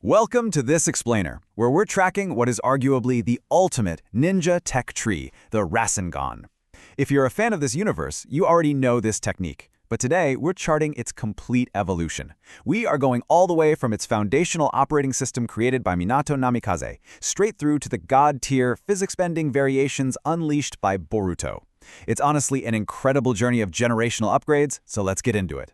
Welcome to This Explainer, where we're tracking what is arguably the ultimate ninja tech tree, the Rasengan. If you're a fan of this universe, you already know this technique. But today, we're charting its complete evolution. We are going all the way from its foundational operating system created by Minato Namikaze, straight through to the god-tier, physics-bending variations unleashed by Boruto. It's honestly an incredible journey of generational upgrades, so let's get into it.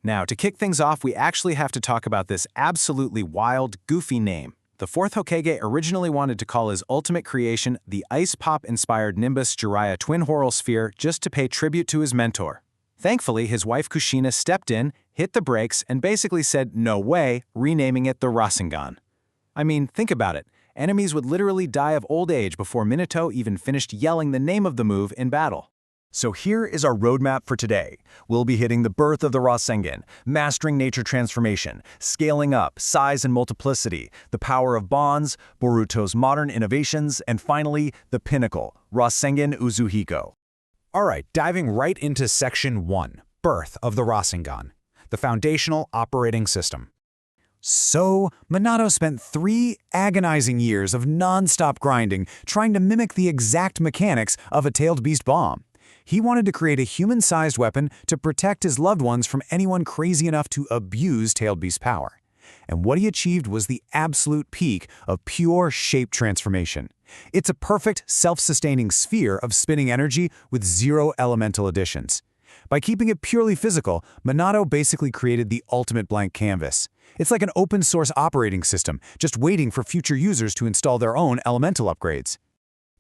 Now, to kick things off, we actually have to talk about this absolutely wild, goofy name. The Fourth Hokage originally wanted to call his ultimate creation the Ice Pop-inspired Nimbus Jiraiya Twin Whorl Sphere just to pay tribute to his mentor. Thankfully, his wife Kushina stepped in, hit the brakes, and basically said no way, renaming it the Rasengan. I mean, think about it. Enemies would literally die of old age before Minato even finished yelling the name of the move in battle. So here is our roadmap for today. We'll be hitting the birth of the Rasengan, mastering nature transformation, scaling up, size and multiplicity, the power of bonds, Boruto's modern innovations, and finally, the pinnacle, Rasengan Uzuhiko. Alright, diving right into Section 1, Birth of the Rasengan, the foundational operating system. So, Minato spent 3 agonizing years of non-stop grinding trying to mimic the exact mechanics of a tailed beast bomb. He wanted to create a human-sized weapon to protect his loved ones from anyone crazy enough to abuse tailed beast power. And what he achieved was the absolute peak of pure shape transformation. It's a perfect, self-sustaining sphere of spinning energy with 0 elemental additions. By keeping it purely physical, Minato basically created the ultimate blank canvas. It's like an open-source operating system, just waiting for future users to install their own elemental upgrades.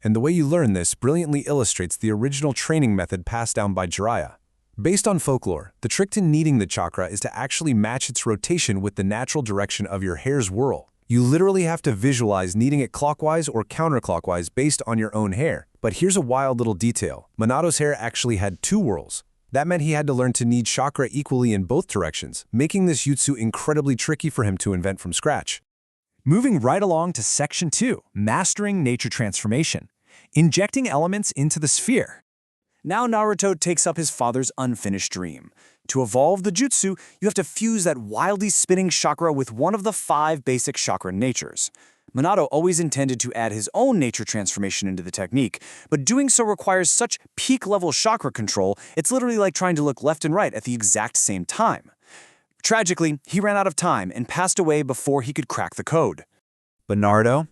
And the way you learn this brilliantly illustrates the original training method passed down by Jiraiya. Based on folklore, the trick to kneading the chakra is to actually match its rotation with the natural direction of your hair's whorl. You literally have to visualize kneading it clockwise or counterclockwise based on your own hair. But here's a wild little detail. Minato's hair actually had 2 whorls. That meant he had to learn to knead chakra equally in both directions, making this jutsu incredibly tricky for him to invent from scratch. Moving right along to Section 2, Mastering Nature Transformation. Injecting elements into the sphere. Now Naruto takes up his father's unfinished dream. To evolve the jutsu, you have to fuse that wildly spinning chakra with one of the 5 basic chakra natures. Minato always intended to add his own nature transformation into the technique, but doing so requires such peak-level chakra control, it's literally like trying to look left and right at the exact same time. Tragically, he ran out of time and passed away before he could crack the code. But Naruto?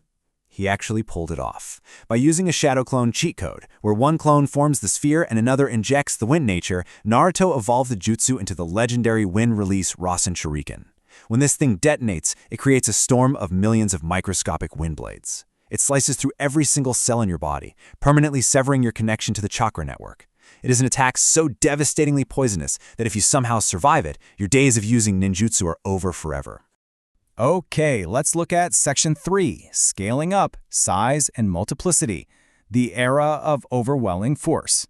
He actually pulled it off by using a shadow clone cheat code, where one clone forms the sphere and another injects the wind nature. Naruto evolved the jutsu into the legendary wind-release Rasen Shuriken. When this thing detonates, it creates a storm of millions of microscopic wind blades. It slices through every single cell in your body, permanently severing your connection to the chakra network. It is an attack so devastatingly poisonous that if you somehow survive it, your days of using ninjutsu are over forever. Okay, let's look at Section 3, Scaling Up, Size and Multiplicity, the era of overwhelming force.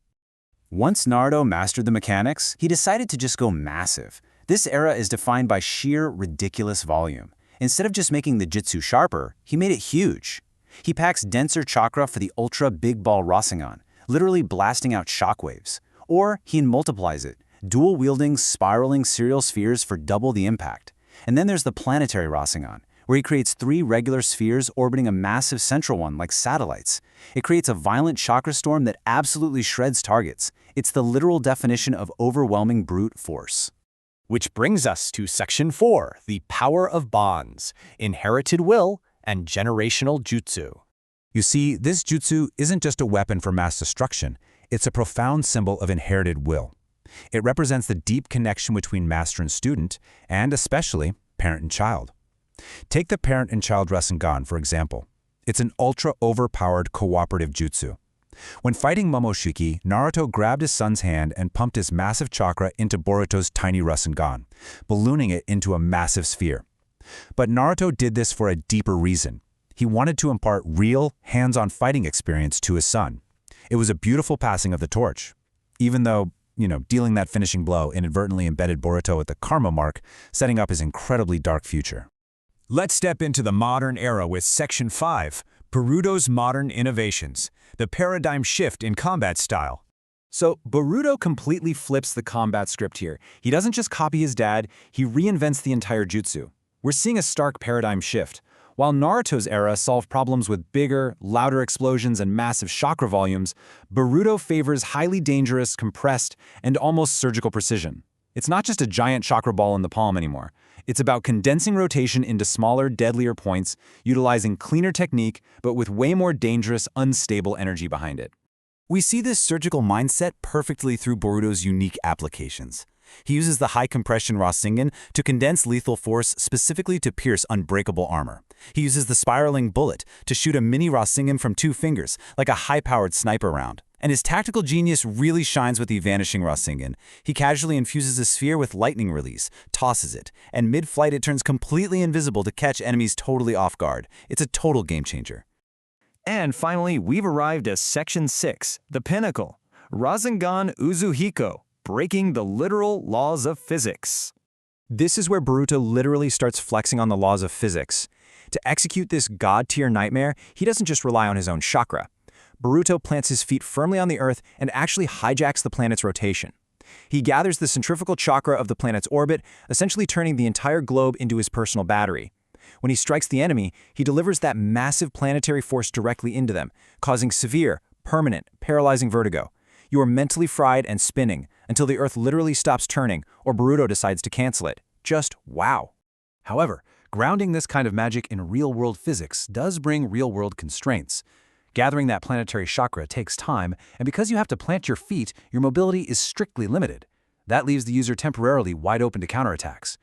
Once Naruto mastered the mechanics, he decided to just go massive. This era is defined by sheer, ridiculous volume. Instead of just making the jutsu sharper, he made it huge. He packs denser chakra for the ultra big ball Rasengan, literally blasting out shockwaves. Or he multiplies it, dual-wielding, spiraling serial spheres for double the impact. And then there's the planetary Rasengan, where he creates 3 regular spheres orbiting a massive central one like satellites. It creates a violent chakra storm that absolutely shreds targets. It's the literal definition of overwhelming brute force. Which brings us to Section 4, the Power of Bonds, Inherited Will, and Generational Jutsu. You see, this jutsu isn't just a weapon for mass destruction, it's a profound symbol of inherited will. It represents the deep connection between master and student, and especially parent and child. Take the parent and child Rasengan, for example. It's an ultra-overpowered cooperative jutsu. When fighting Momoshiki, Naruto grabbed his son's hand and pumped his massive chakra into Boruto's tiny Rasengan, ballooning it into a massive sphere. But Naruto did this for a deeper reason. He wanted to impart real, hands-on fighting experience to his son. It was a beautiful passing of the torch. Even though, dealing that finishing blow inadvertently embedded Boruto at the karma mark, setting up his incredibly dark future. Let's step into the modern era with Section 5, Boruto's Modern Innovations, the paradigm shift in combat style. So Boruto completely flips the combat script here. He doesn't just copy his dad, he reinvents the entire jutsu. We're seeing a stark paradigm shift. While Naruto's era solved problems with bigger, louder explosions and massive chakra volumes, Boruto favors highly dangerous, compressed, and almost surgical precision. It's not just a giant chakra ball in the palm anymore. It's about condensing rotation into smaller, deadlier points, utilizing cleaner technique, but with way more dangerous, unstable energy behind it. We see this surgical mindset perfectly through Boruto's unique applications. He uses the high-compression Rasengan to condense lethal force specifically to pierce unbreakable armor. He uses the spiraling bullet to shoot a mini Rasengan from 2 fingers, like a high-powered sniper round. And his tactical genius really shines with the vanishing Rasengan. He casually infuses a sphere with lightning release, tosses it, and mid-flight it turns completely invisible to catch enemies totally off guard. It's a total game-changer. And finally, we've arrived at Section 6, the pinnacle, Rasengan Uzuhiko, breaking the literal laws of physics. This is where Boruto literally starts flexing on the laws of physics. To execute this god-tier nightmare, he doesn't just rely on his own chakra. Boruto plants his feet firmly on the earth and actually hijacks the planet's rotation. He gathers the centrifugal chakra of the planet's orbit, essentially turning the entire globe into his personal battery. When he strikes the enemy, he delivers that massive planetary force directly into them, causing severe, permanent, paralyzing vertigo. You are mentally fried and spinning until the Earth literally stops turning or Boruto decides to cancel it. Just wow. However, grounding this kind of magic in real-world physics does bring real-world constraints. Gathering that planetary chakra takes time, and because you have to plant your feet, your mobility is strictly limited. That leaves the user temporarily wide open to counterattacks.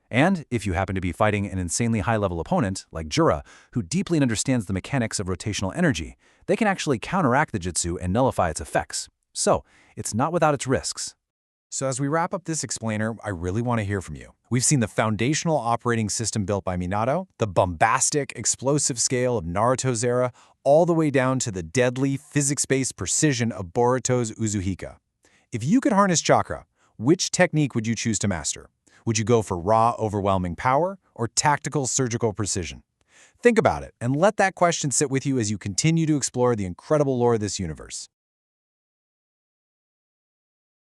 And if you happen to be fighting an insanely high-level opponent, like Jiraiya, who deeply understands the mechanics of rotational energy, they can actually counteract the jutsu and nullify its effects. So, it's not without its risks. So as we wrap up this explainer, I really want to hear from you. We've seen the foundational operating system built by Minato, the bombastic, explosive scale of Naruto's era, all the way down to the deadly, physics-based precision of Boruto's Uzuhika. If you could harness chakra, which technique would you choose to master? Would you go for raw, overwhelming power or tactical, surgical precision? Think about it and let that question sit with you as you continue to explore the incredible lore of this universe.